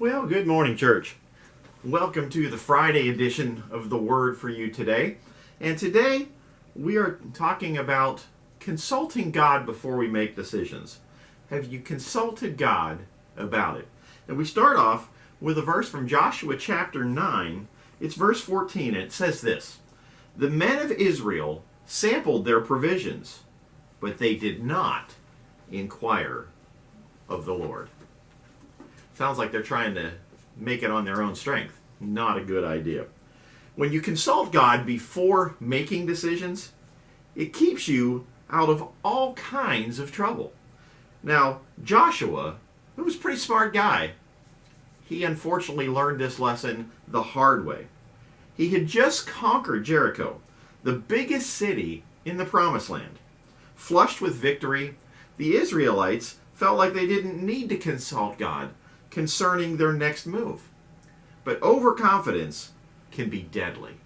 Well, good morning, church. Welcome to the Friday edition of the Word for you today. And today we are talking about consulting God before we make decisions. Have you consulted God about it? And we start off with a verse from Joshua chapter 9. It's verse 14, and it says this: "The men of Israel sampled their provisions, but they did not inquire of the Lord." Sounds like they're trying to make it on their own strength. Not a good idea. When you consult God before making decisions, it keeps you out of all kinds of trouble. Now, Joshua, who was a pretty smart guy, he unfortunately learned this lesson the hard way. He had just conquered Jericho, the biggest city in the Promised Land. Flushed with victory, the Israelites felt like they didn't need to consult God concerning their next move. But overconfidence can be deadly.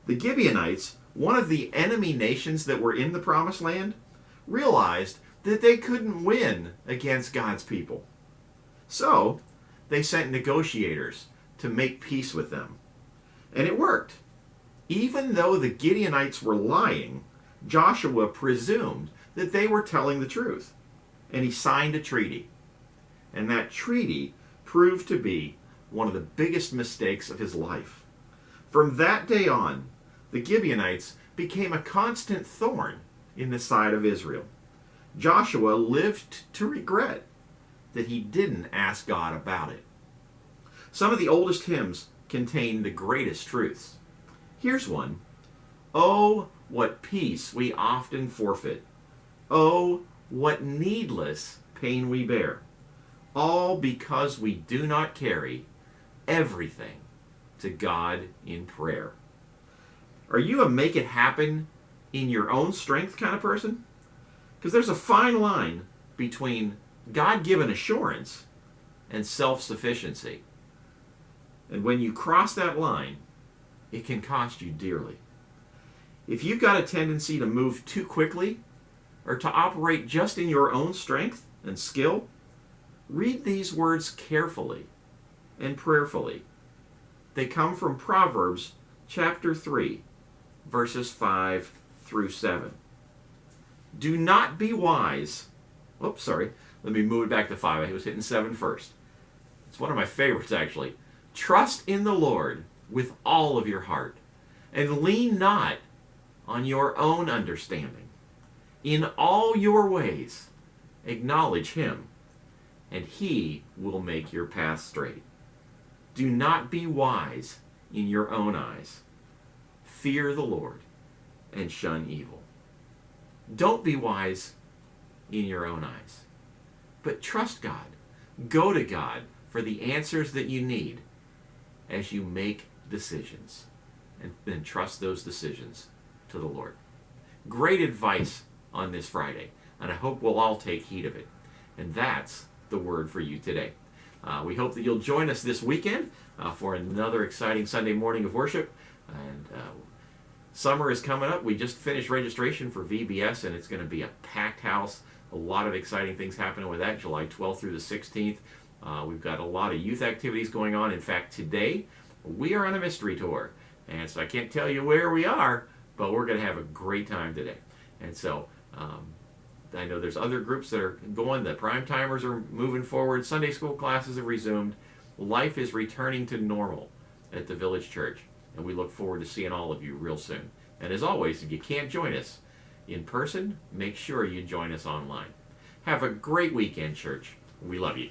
The Gibeonites, one of the enemy nations that were in the Promised Land, realized that they couldn't win against God's people. So, they sent negotiators to make peace with them. And it worked. Even though the Gibeonites were lying, Joshua presumed that they were telling the truth. And he signed a treaty. And that treaty proved to be one of the biggest mistakes of his life. From that day on, the Gibeonites became a constant thorn in the side of Israel. Joshua lived to regret that he didn't ask God about it. Some of the oldest hymns contain the greatest truths. Here's one: "Oh, what peace we often forfeit. Oh, what needless pain we bear. All because we do not carry everything to God in prayer." Are you a make it happen in your own strength kind of person? Because there's a fine line between God-given assurance and self-sufficiency. And when you cross that line, it can cost you dearly. If you've got a tendency to move too quickly or to operate just in your own strength and skill, read these words carefully and prayerfully. They come from Proverbs chapter 3, verses 5 through 7. Do not be wise. Let me move it back to 5. I was hitting 7 first. It's one of my favorites, actually. "Trust in the Lord with all of your heart, and lean not on your own understanding. In all your ways acknowledge him, and he will make your path straight. Do not be wise in your own eyes. Fear the Lord and shun evil." Don't be wise in your own eyes, but trust God. Go to God for the answers that you need as you make decisions, and then trust those decisions to the Lord. Great advice on this Friday, and I hope we'll all take heed of it. And that's the word for you today. We hope that you'll join us this weekend for another exciting Sunday morning of worship. And summer is coming up. We just finished registration for VBS, and it's going to be a packed house. A lot of exciting things happening with that, July 12th through the 16th. We've got a lot of youth activities going on. In fact, today we are on a mystery tour. And so I can't tell you where we are, but we're going to have a great time today. And so I know there's other groups that are going. The prime timers are moving forward. Sunday school classes have resumed. Life is returning to normal at the Village Church, and we look forward to seeing all of you real soon. And as always, if you can't join us in person, make sure you join us online. Have a great weekend, church. We love you.